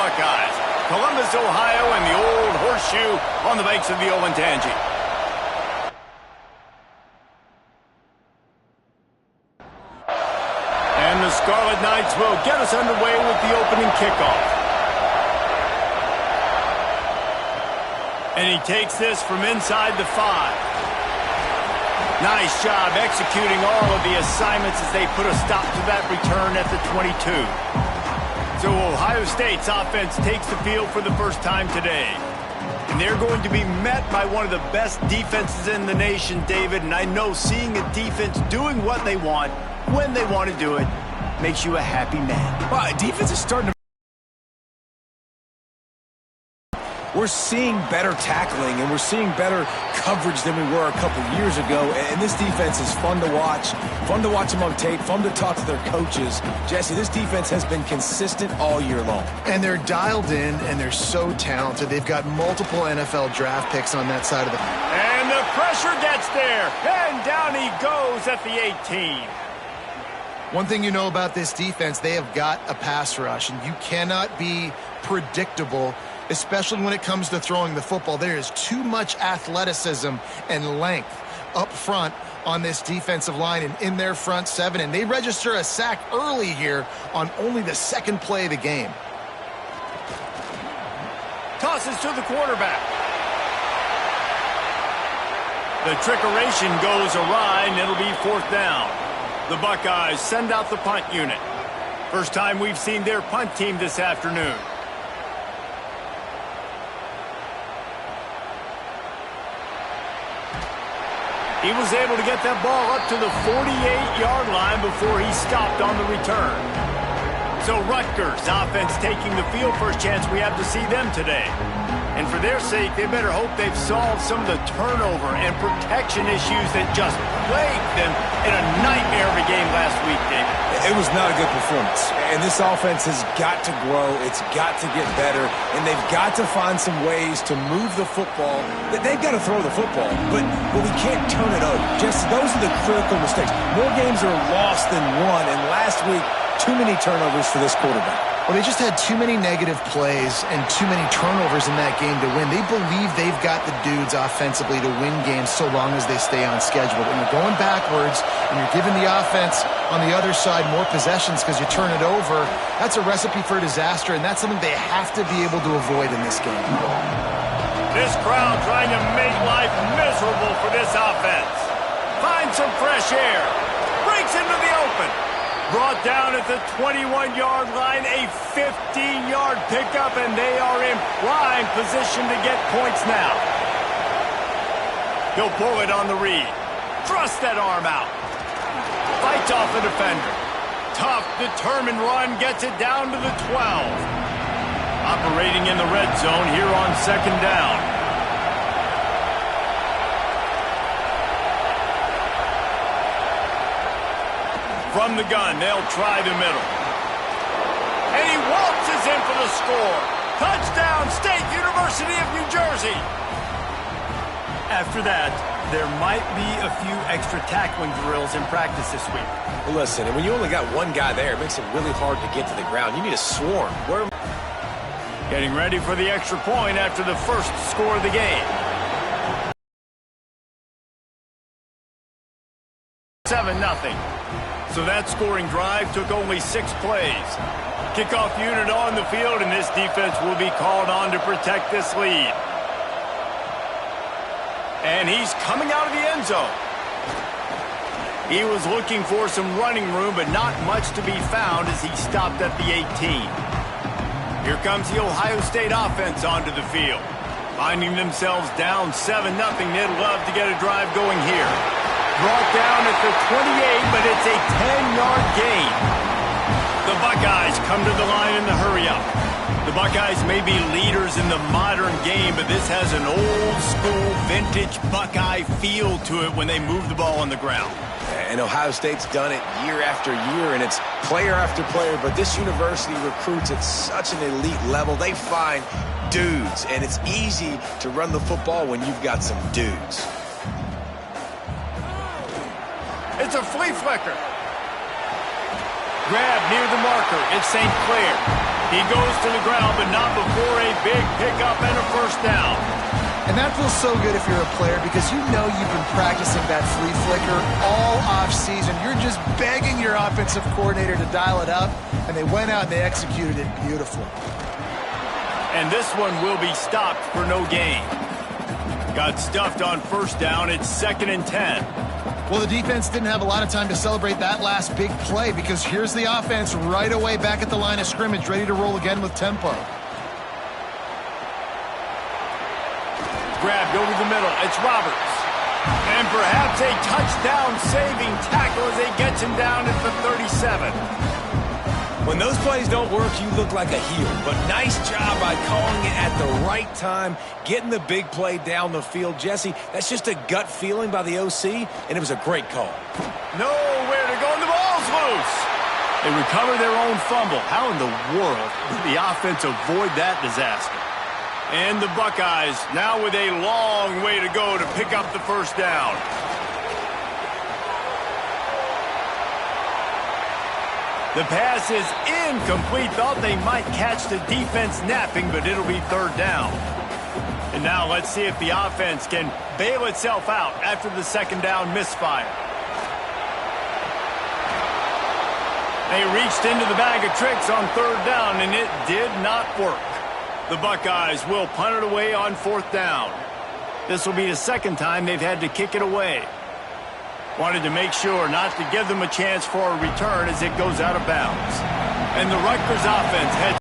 Buckeyes. Columbus, Ohio, and the old horseshoe on the banks of the Olentangy. And the Scarlet Knights will get us underway with the opening kickoff. And he takes this from inside the 5. Nice job executing all of the assignments as they put a stop to that return at the 22. So Ohio State's offense takes the field for the first time today. And they're going to be met by one of the best defenses in the nation, David. And I know seeing a defense doing what they want, when they want to do it, makes you a happy man. Well, defense is starting to... We're seeing better tackling, and we're seeing better coverage than we were a couple years ago. And this defense is fun to watch them on tape, fun to talk to their coaches. Jesse, this defense has been consistent all year long. And they're dialed in, and they're so talented. They've got multiple NFL draft picks on that side of the... And the pressure gets there, and down he goes at the 18. One thing you know about this defense, they have got a pass rush, and you cannot be predictable, especially when it comes to throwing the football. There is too much athleticism and length up front on this defensive line and in their front 7, and they register a sack early here on only the second play of the game. Tosses to the quarterback. The trickeration goes awry, and it'll be 4th down. The Buckeyes send out the punt unit. First time we've seen their punt team this afternoon. He was able to get that ball up to the 48-yard line before he stopped on the return. So Rutgers offense taking the field, first chance we have to see them today. And for their sake, they better hope they've solved some of the turnover and protection issues that just plagued them in a nightmare of a game last week, David. It was not a good performance. And this offense has got to grow. It's got to get better. And they've got to find some ways to move the football. They've got to throw the football, but we can't turn it over. Just those are the critical mistakes. More games are lost than won. And last week, too many turnovers for this quarterback. Well, they just had too many negative plays and too many turnovers in that game to win. They believe they've got the dudes offensively to win games so long as they stay on schedule. But when you're going backwards and you're giving the offense on the other side more possessions because you turn it over, that's a recipe for disaster, and that's something they have to be able to avoid in this game. This crowd trying to make life miserable for this offense. Finds some fresh air. Breaks into the open. Brought down at the 21-yard line, a 15-yard pickup, and they are in prime position to get points now. He'll pull it on the read. Thrust that arm out. Fights off the defender. Tough, determined run, gets it down to the 12. Operating in the red zone here on 2nd down. From the gun, they'll try the middle. And he waltzes in for the score. Touchdown, State University of New Jersey. After that, there might be a few extra tackling drills in practice this week. Well, listen, and when you only got one guy there, it makes it really hard to get to the ground. You need a swarm. Getting ready for the extra point after the first score of the game. 7-0. So that scoring drive took only 6 plays. Kickoff unit on the field, and this defense will be called on to protect this lead. And he's coming out of the end zone. He was looking for some running room, but not much to be found as he stopped at the 18. Here comes the Ohio State offense onto the field. Finding themselves down 7-0, they'd love to get a drive going here. Brought down at the 28, but it's a 10-yard gain. The Buckeyes come to the line in the hurry-up. The Buckeyes may be leaders in the modern game, but this has an old-school, vintage Buckeye feel to it when they move the ball on the ground. And Ohio State's done it year after year, and it's player after player, but this university recruits at such an elite level. They find dudes, and it's easy to run the football when you've got some dudes. It's a flea flicker. Grab near the marker. It's St. Clair. He goes to the ground, but not before a big pickup and a first down. And that feels so good if you're a player because you know you've been practicing that flea flicker all offseason. You're just begging your offensive coordinator to dial it up, and they went out and they executed it beautifully. And this one will be stopped for no gain. Got stuffed on first down. It's 2nd and 10. Well, the defense didn't have a lot of time to celebrate that last big play because here's the offense right away back at the line of scrimmage, ready to roll again with tempo. Grabbed over the middle. It's Roberts. And perhaps a touchdown-saving tackle as they get him down at the 37. When those plays don't work, you look like a heel. But nice job by calling it at the right time, getting the big play down the field. Jesse, that's just a gut feeling by the OC, and it was a great call. Nowhere to go, and the ball's loose. They recover their own fumble. How in the world did the offense avoid that disaster? And the Buckeyes now with a long way to go to pick up the first down. The pass is incomplete. Thought they might catch the defense napping, but it'll be 3rd down. And now let's see if the offense can bail itself out after the 2nd down misfire. They reached into the bag of tricks on 3rd down, and it did not work. The Buckeyes will punt it away on 4th down. This will be the 2nd time they've had to kick it away. Wanted to make sure not to give them a chance for a return as it goes out of bounds. And the Rutgers offense heads